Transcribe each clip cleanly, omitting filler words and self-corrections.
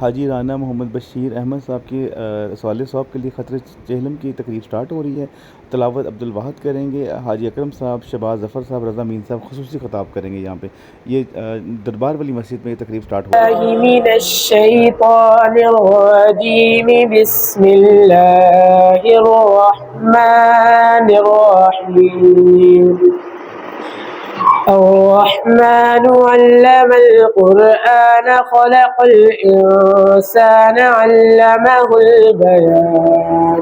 حاجی رانا محمد بشیر احمد صاحب کی سوال ثواب کے لیے خطر چہلم کی تقریب سٹارٹ ہو رہی ہے. تلاوت عبد الواحد کریں گے. حاجی اکرم صاحب، شہباز ظفر صاحب، رضا مین صاحب خصوصی خطاب کریں گے. یہاں پہ یہ دربار والی مسجد میں یہ تقریب سٹارٹ ہو رہی ہے. من الشیطان الرجیم بسم اللہ الرحمن الرحیم. الرحمن علم القرآن خلق الإنسان علمه البيان.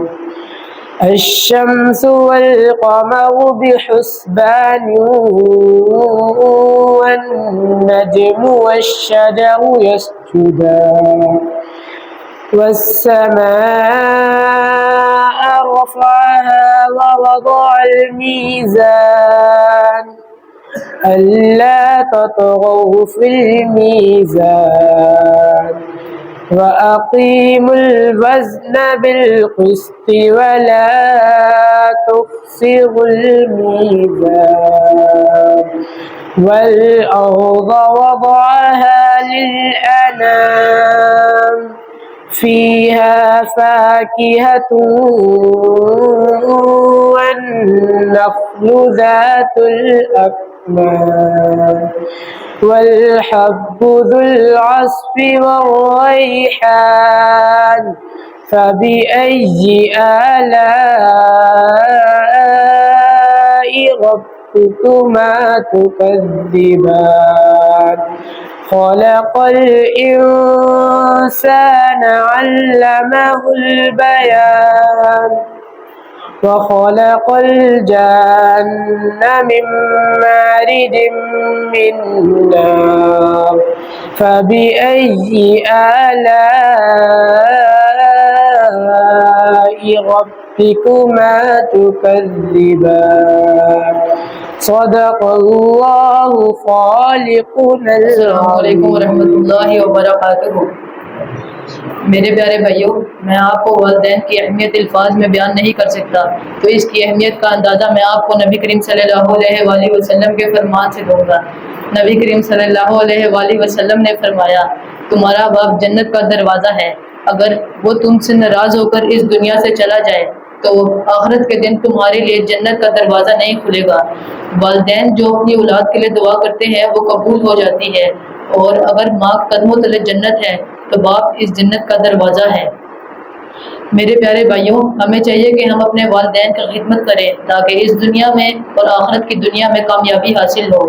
الشمس والقمر بحسبان والنجم والشجر يسجدان. والسماء رفعها ووضع الميزان ألا تطغوا في الميزان وأقيموا الوزن بالقسط ولا تخسروا الميزان. والأرض وضعها للأنام فيها فاكهة والنخل ذات الأكمام والحب ذو العصف والريحان. فبأي آلاء ربكما تكذبان. خلق الإنسان علمه البيان. وخلق الجن من مارج من نار. فبأي آلاء ربكما تكذبان. صدق اللہ خالقنا العظیم. السلام علیکم ورحمۃ اللہ وبرکاتہ. میرے پیارے بھائیوں، میں آپ کو والدین کی اہمیت الفاظ میں بیان نہیں کر سکتا، تو اس کی اہمیت کا اندازہ میں آپ کو نبی کریم صلی اللہ علیہ وآلہ وسلم کے فرمان سے دوں گا. نبی کریم صلی اللہ علیہ وآلہ وسلم نے فرمایا، تمہارا باپ جنت کا دروازہ ہے. اگر وہ تم سے ناراض ہو کر اس دنیا سے چلا جائے تو آخرت کے دن تمہارے لیے جنت کا دروازہ نہیں کھلے گا. والدین جو اپنی اولاد کے لیے دعا کرتے ہیں وہ قبول ہو جاتی ہے، اور اگر ماں قدموں تلے جنت ہے تو باپ اس جنت کا دروازہ ہے. میرے پیارے بھائیوں، ہمیں چاہیے کہ ہم اپنے والدین کی خدمت کریں تاکہ اس دنیا میں اور آخرت کی دنیا میں کامیابی حاصل ہو.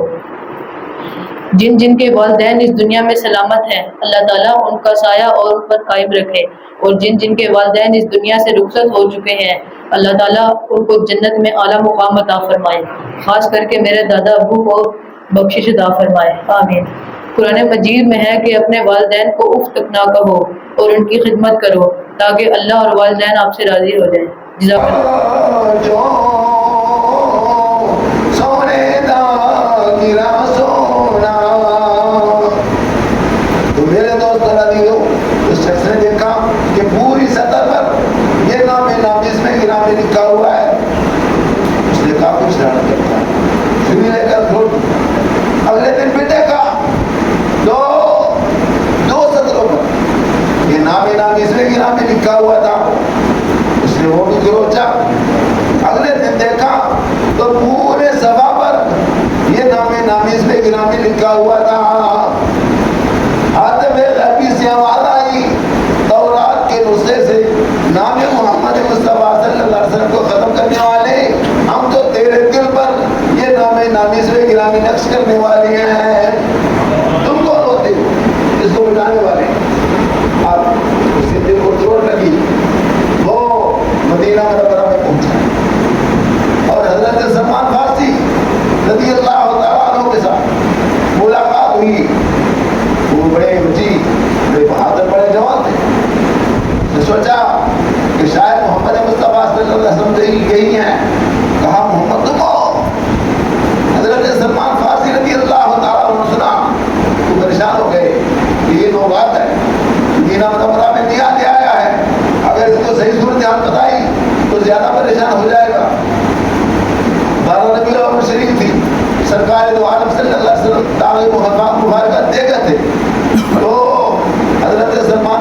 جن جن کے والدین اس دنیا میں سلامت ہیں، اللہ تعالیٰ ان کا سایہ اور ان پر قائم رکھے، اور جن جن کے والدین اس دنیا سے رخصت ہو چکے ہیں، اللہ تعالیٰ ان کو جنت میں اعلیٰ مقام عطا فرمائے. خاص کر کے میرے دادا ابو کو بخشش عطا فرمائے، آمین. قرآن مجید میں ہے کہ اپنے والدین کو اف تک نہ کہو اور ان کی خدمت کرو تاکہ اللہ اور والدین آپ سے راضی ہو جائیں. جزاک اللہ. لکھا ہوا ہے، اس نے کہا کچھ نہ کرتا. پھر لے کر اگلے دن بھی دیکھا دو سطروں پر یہ نام اس میں گرام میں لکھا ہوا تھا. اس نے وہ بھی گروچا. اگلے دن دیکھا تو پورے صفحہ پر یہ نام اس میں گرام میں لکھا ہوا تھا. ہاتھ میں غیبی سے آواز آئی تورات کے نسخے سے، نام محمد مصطفیٰ صلی اللہ علیہ وسلم کو ختم کرنے والے ہم تو تیرے دل پر یہ نام اس میں گرامی نقش کرنے والے ہیں. تم کون ہوتے ہو اس کو بتانے والے؟ آپ اس کے دل کو چوٹ لگی. وہ مدینہ منورہ میں پہنچا اور حضرت سلمان فارسی رضی اللہ تعالیٰ عنہ کے ساتھ ملاقات ہوئی. وہ بڑے بہادر بڑے جوان تھے. سوچا کہ شاید محمد مصطفیٰ صلی اللہ علیہ وسلم سے یہی ہیں. کہا محمد تم ہو؟ حضرت سلمان فارسی رضی اللہ تعالیٰ عنہ سنا تو پریشان ہو گئے کہ یہ نوبات ہے، مدینہ منورہ میں دیا آیا ہے، اگر اس کو صحیح صورتحال بتائی تو زیادہ پریشان ہو جائے گا. 12 ربیع الاول شریف تھی. سرکار دو عالم صلی اللہ علیہ وسلم تعلیم و مبارکہ دے گئے تھے. تو حضرت سلمان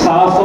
700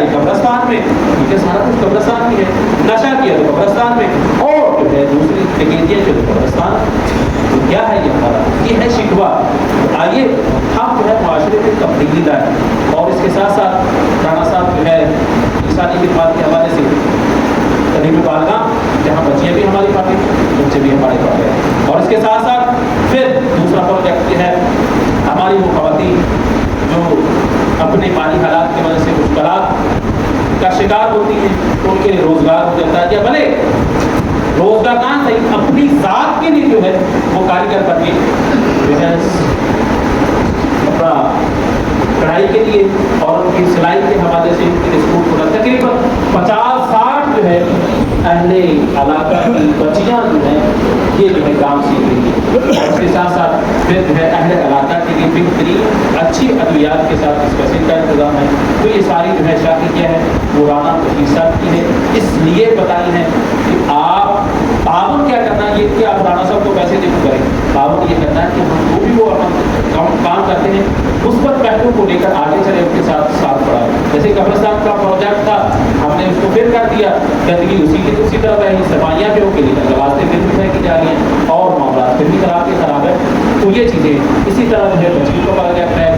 جائے قبرستان میں، کیونکہ سارا کچھ قبرستان میں ہے، نشہ کیا تو قبرستان میں، اور جو ہے دوسری ڈکیتیاں جو قبرستان، تو کیا ہے یہ ہمارا، یہ ہے شکوہ۔ آئیے ہم جو ہے معاشرے میں تبدیلی لائیں، اور اس کے ساتھ ساتھ رانا صاحب جو ہے انسانی خدمات کے حوالے سے قریب بالغاں جہاں بچیاں بھی ہماری پڑھ ہیں، بچے بھی ہمارے پڑھ رہے ہیں، اور اس کے ساتھ ساتھ پھر دوسرا پروجیکٹ یہ ہے ہماری وہ خواتین جو اپنے مالی حالات کی وجہ سے مشکلات کا شکار ہوتی ہیں، ان کے لیے روزگار ہو جاتا ہے، یا بھلے روزگار نہ صحیح اپنی ذات کے لیے جو ہے وہ کاریگر بن کے جو ہے اپنا پڑھائی کے لیے اور ان کی سلائی کے حوالے سے ان کے اسکول کھولا، تقریباً 50-60 جو ہے اہل علاقہ کی بچیاں جو ہیں یہ جو ہے کام سیکھ رہی ہیں، اور اس کے ساتھ ساتھ پھر جو ہے اہل علاقہ کے لیے بہترین اچھی ادویات کے ساتھ ڈسکشن کا انتظام ہے۔ تو یہ ساری جو ہے شاخی کیا ہے وہ رانا بشیر صاحب کی ہے، اس لیے بتائی ہے کہ آپ تعاون کیا کرنا ہے، یہ کہ آپ رانا صاحب کو پیسے دے کریں، تعاون یہ کرنا ہے کہ ہم جو بھی وہ کام کرتے ہیں مثبت پہلو کو لے کر آگے چلے، ان کے ساتھ ساتھ بڑھائیں۔ جیسے قبرستان کا پروجیکٹ تھا، ہم نے اس کو پھر کر دیا، گندگی اسی طرح رہی، صفائیاں بھی ہو کے لیے راستے پھر بھی پھینکی جا رہی ہیں، اور معاملات پھر بھی خراب ہے۔ تو یہ چیزیں اسی طرح جو ہے بچیوں کا پروجیکٹ ہے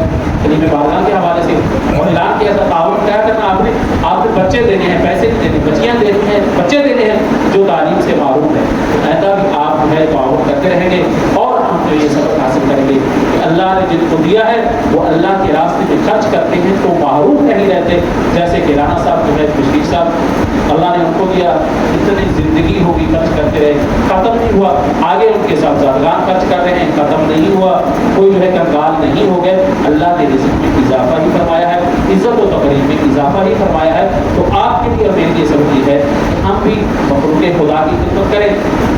کلیم بالغاں کے حوالے سے، اور اعلان کیا تھا تعاون کیا کرنا، آپ نے بچے دینے ہیں، پیسے نہیں دینے، بچیاں دینی ہیں، بچے دینے ہیں جو تعلیم سے معروف ہیں، ایسا بھی آپ جو ہے تعاون کرتے رہیں گے، اور ہم جو یہ سبق حاصل کریں گے کہ اللہ نے جن کو دیا ہے وہ اللہ کے راستے میں خرچ کرتے ہیں تو معروف نہیں رہتے، جیسے کہ رانا صاحب جو ہے بشیر صاحب اللہ نے ان کو دیا، اتنی زندگی ہوگی خرچ کرتے رہے، ختم نہیں ہوا، آگے ان کے ساتھ زادگان خرچ کر رہے ہیں، ختم نہیں ہوا، کوئی جو ہے کنگال نہیں ہو گئے، اللہ نے رزق میں اضافہ ہی فرمایا ہے، عزت و تقریب میں اضافہ ہی فرمایا ہے۔ تو آپ کے لیے اور میرے لیے سبق یہ ہے کہ ہم بھی مخلوق خدا کی خدمت کریں۔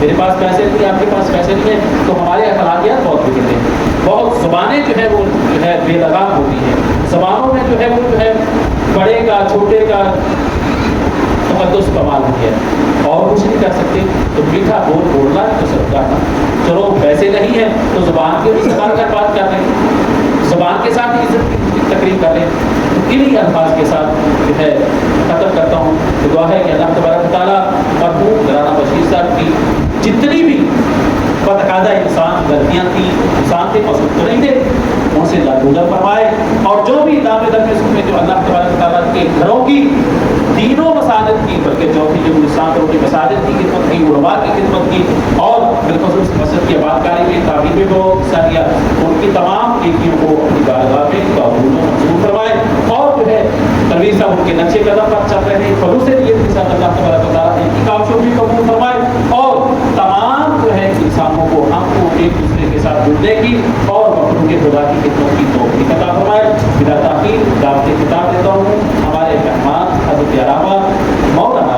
میرے پاس پیسے نہیں، آپ کے پاس پیسے نہیں ہیں، تو ہمارے اخلاقیات بہت بگڑتے ہیں، بہت زبانیں جو ہے وہ جو ہے بے لگام ہوتی ہیں، زبانوں میں جو ہے وہ جو ہے بڑے کا چھوٹے کا تقدس کمال ہو گیا، اور کچھ نہیں کر سکتے، تو میٹھا بول بولنا تو سب کا تھا، چلو پیسے نہیں ہیں تو زبان کے بھی استعمال کر بات کر لیں، زبان کے ساتھ ہی عزت کی تقریب کر لیں۔ انہی الفاظ کے ساتھ جو ہے ختم کرتا ہوں، دعا ہے کہ اللہ تبارک تعالیٰ مرحوم رانا بشیر صاحب کی جتنی بھی بتقاضہ انسان غلطیاں تھیں، انسان کے مقصود تو نہیں تھے، ان سے درگزر فرمائے، اور جو بھی دام در میں جو اللہ تبارک تعالیٰ کے گھروں کی تینوں مساجد کی، بلکہ چوتھی جو گلستان کروں کی مساجد کی خدمت کی، علماء کی خدمت کی، اور بالخصوص مسجد کی آباد کاری میں تعمیر میں وہ حصہ لیا، ان کی تمام نیکیوں کو اپنی بارگاہ میں قبول و منظور فرمائے، اور جو ہے تنویر صاحب ان کے نقشے قدم پر چل رہے ہیں، خلوص نیت کے ساتھ اللہ تبارک تعالیٰ ان کی کاوشوں بھی قبول فرمائے، اور تمام جو ہے انسانوں کو ہم کو ایک دوسرے کے ساتھ جڑنے کی اور مخلوق خدا کی خدمت کی توفیق عطا فرمائے۔ بلا تاخیر دعوت خطاب دیتا ہوں ہمارے مہمان حضرت علامہ مولانا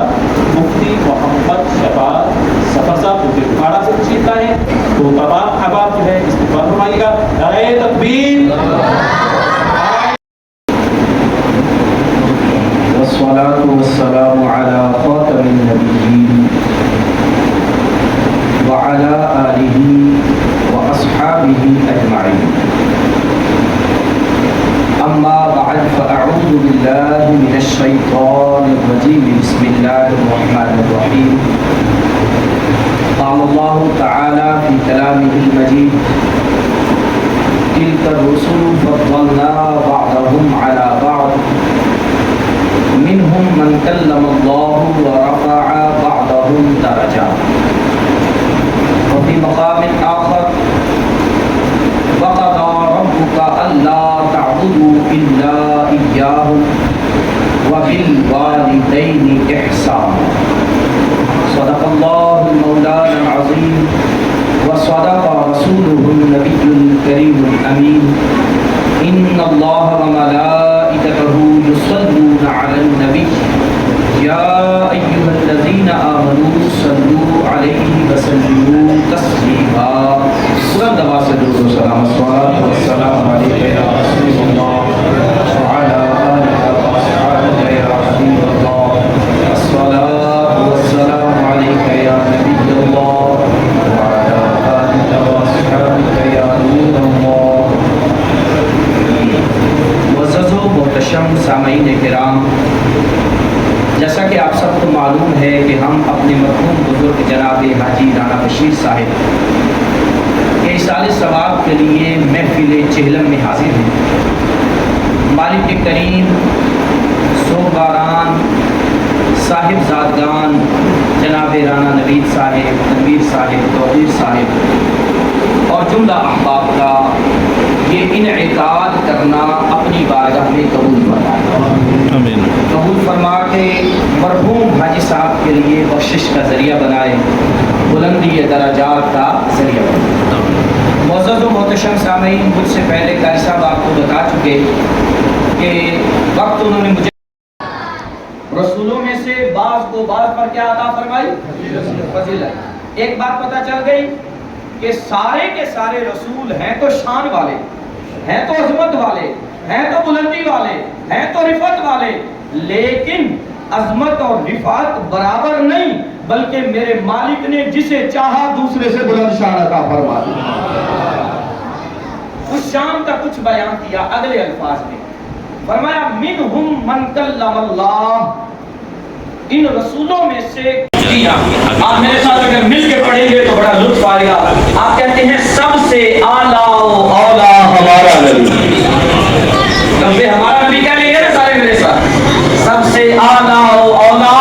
مفتی محمد شفاعت ظفر صاحب جو کہ بخارا سے تشریف لائے ہیں، تو تمام احباب جو ہے استقبال فرمائیے گا، نعرہ تکبیر، والصلاة والسلام على خاتم النبيين وعلى آله وأصحابه أجمعين، أما بعد فأعوذ بالله من الشيطان الرجيم، بسم الله الرحمن الرحيم، قال الله تعالى في كلامه المجيد، تلك الرسل فضلنا بعضهم على بعض، منهم من كلم الله ورفع بعضهم درجات، وفي مقام آخر وقضى ربك ألا تعبدوا إلا إياه وبالوالدين إحسانا، صدق الله المولانا العظيم وصدق رسوله النبي الكريم الأمين، إن الله وملائكته يصلون على النبي يا أيها الذين آمنوا صلوا عليه وسلموا تسليما۔ بلند آواز سے درود و سلام، الصلاۃ والسلام علیک یا رسول اللہ وعلی آلہ وصحبہ یا حبیب اللہ، الصلاۃ والسلام علیک یا نبی اللہ وعلی آلہ وصحبہ یا نور اللہ۔ معزز و محتشم سامعین کرام، ہے کہ ہم اپنے مرحوم بزرگ جناب حاجی رانا بشیر صاحب کے ایصال ثواب کے لیے محفل چہلم میں حاضر ہیں۔ مالک کریم صوباران صاحب زادگان جناب رانا نوید صاحب، تنویر صاحب، توقیر صاحب اور جملہ احباب کا یہ انعقاد کرنا اپنی بارگاہ میں قبول فرمائے، آمین۔ قبول فرما کے مرحوم حاجی صاحب کے لیے بخشش کا ذریعہ بنائے، بلندی درجات کا ذریعہ بنائے۔ معزز و محتشم سامعین، مجھ سے پہلے قاری صاحب آپ کو بتا چکے کہ وقت انہوں نے مجھے رسولوں میں سے بعض کو بعض پر کیا عطا فرمائی؟ فضیلت۔ ایک بات پتہ چل گئی کہ سارے کے سارے رسول ہیں تو شان والے، ہیں تو عظمت والے، ہیں تو بلندی والے، ہیں تو رفعت والے، لیکن عظمت اور رفعت برابر نہیں، بلکہ میرے مالک نے جسے چاہا دوسرے سے بلند شان عطا فرما دی۔ اس شان کا کچھ بیان کیا اگلے الفاظ میں، فرمایا منہم من کلم اللہ، ان رسولوں میں سے آپ میرے ساتھ اگر مل کے پڑھیں گے تو بڑا لطف آئے گا۔ آپ کہتے ہیں سب سے اعلیٰ و اولا ہمارا نبی، لفظ ہمارا نبی کہہ لیں گے نا سارے میرے ساتھ، سب سے اعلیٰ و اولا،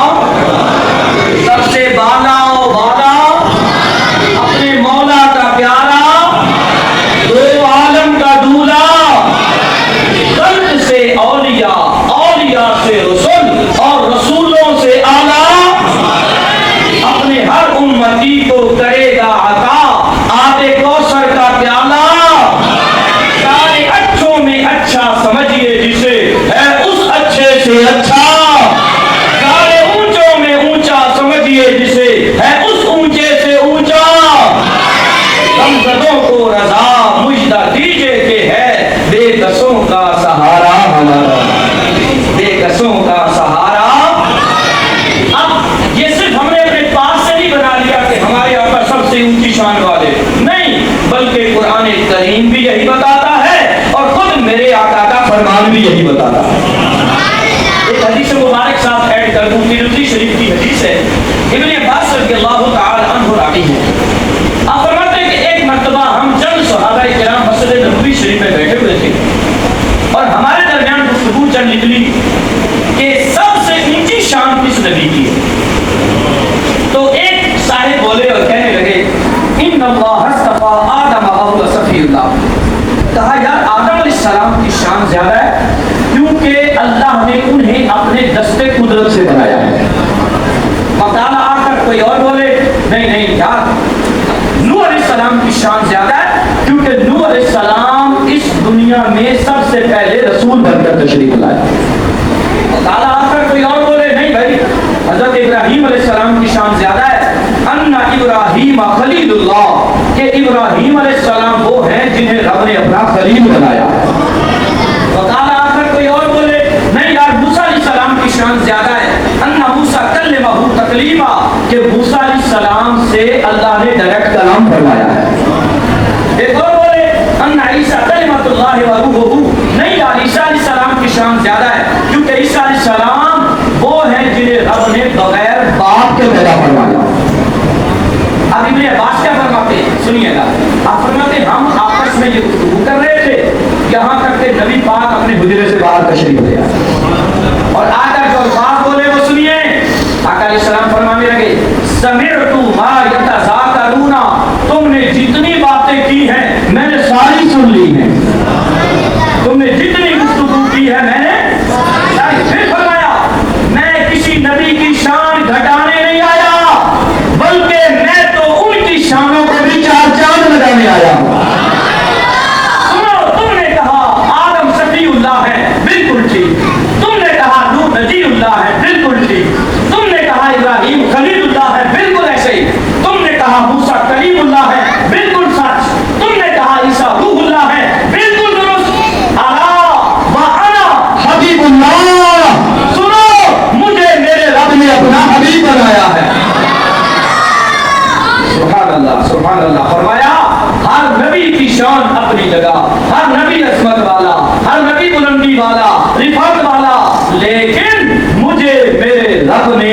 سب سے بالا و بالا، اپنے مولا کا پیارا، دو عالم کا دولا، قلب سے اولیاء، اولیاء سے رسول اور رسولوں سے اعلیٰ، اپنے ہر امتی کو کرے گا عطا آب کوثر کا پیالہ، سارے اچھوں میں اچھا سمجھیے جسے ہے اس اچھے سے اچھا، سارے اونچوں میں اونچا سمجھیے جسے ہے اس اونچے سے اونچا، غمزدوں کو رضا مجدہ دیجئے کہ ہے بے کسوں کا سہارا ہمارا، بے کسوں کا سہارا۔ اب یہ صرف ہم نے اپنے پاس سے نہیں بنا لیا کہ ہمارے آقا سب سے اونچی شان والے، نہیں، بلکہ قرآن کریم بھی یہی بتاتا ہے اور خود میرے آقا کا فرمان بھی یہی بتاتا ہے۔ ایک حدیث مبارک ساتھ ایڈ کر دوں، ترمذی شریف کی حدیث ہے، ابن عباس رضی اللہ تعالی عنہ راوی ہے۔ آپ فرماتے ہیں کہ ایک مرتبہ ہم چند صحابہ کرام مسجد نبوی شریف میں بیٹھے ہوئے تھے اور ہمارے درمیان گفتگو چل نکلی کہ سب سے اونچی شان کس نبی کی ہے؟ تو ایک صاحب بولے اور کہنے لگے ان اللہ اصطفیٰ آدم وهو صفی اللہ، کہا یار آدم علیہ السلام کی شان زیادہ ہے کیونکہ اللہ نے انہیں اپنے دستے قدرت سے بنایا ہے۔ مقالہ آ کر کوئی اور بولے نہیں یار نوح علیہ السلام کی شان زیادہ ہے کیونکہ نوح علیہ السلام اس دنیا میں سب سے پہلے رسول بن کر تشریف لائے۔ مقالہ آ کر کوئی اور بولے نہیں بھائی حضرت ابراہیم علیہ السلام کی شان زیادہ ہے، ان ابراہیم خلیل اللہ، کہ ابراہیم علیہ السلام وہ ہیں جنہیں رب نے اپنا خلیل بنایا۔ مقالہ آ کر کوئی اور بولے نہیں یار موسیٰ علیہ السلام کی شان زیادہ ہے، ان موسیٰ کلمہ تکلیما، کہ موسیٰ علیہ السلام سے اللہ نے ڈائریکٹ کلام فرمایا ہے۔ ایک اور بولے ان عیسیٰ کلمۃ اللہ وروحہ، نہیں یار عیسیٰ علیہ السلام کی شان زیادہ ہے کیونکہ عیسیٰ علیہ السلام وہ ہیں جنہیں رب نے بغیر باپ کے پیدا فرمایا۔ اب ابن عباس کیا فرماتے ہیں سنیے گا، آپ فرماتے ہیں ہم آپس میں یہ گفتگو کر رہے تھے یہاں تک کہ نبی پاک اپنے حجرے سے باہر تشریف لے آئے اور آ کر جو الفاظ بولے وہ سنیے۔ آقا علیہ السلام فرمانے لگے سمعت ما یتذاکرون، تم نے جتنی باتیں کی ہیں میں نے ساری سن لی ہیں، تم نے جتنی گفتگو کی ہے میں نے ساری۔ پھر فرمایا میں کسی نبی کی شان گھٹانے نہیں آیا بلکہ میں تو ان کی شانوں کو بھی چار چاند لگانے آیا ہوں۔ سنو، تم نے کہا آدم صفی اللہ ہے، بالکل ٹھیک، تم نے کہا نوح نجی اللہ ہے، بالکل ٹھیک، تم نے کہا ابراہیم خلیل اللہ ہے، بالکل ایسے ہی، تم نے کہا موسیٰ کلیم اللہ ہے، بالکل سچ، تم نے کہا عیسیٰ روح اللہ ہے، بالکل درست، الا وانا حبیب اللہ، سنو مجھے میرے رب نے اپنا حبیب بنایا ہے۔ سبحان اللہ سبحان اللہ۔ فرمایا ہر نبی کی شان اپنی جگہ، ہر نبی عظمت والا، ہر نبی بلندی والا، رفعت والا، لیکن مجھے میرے رب نے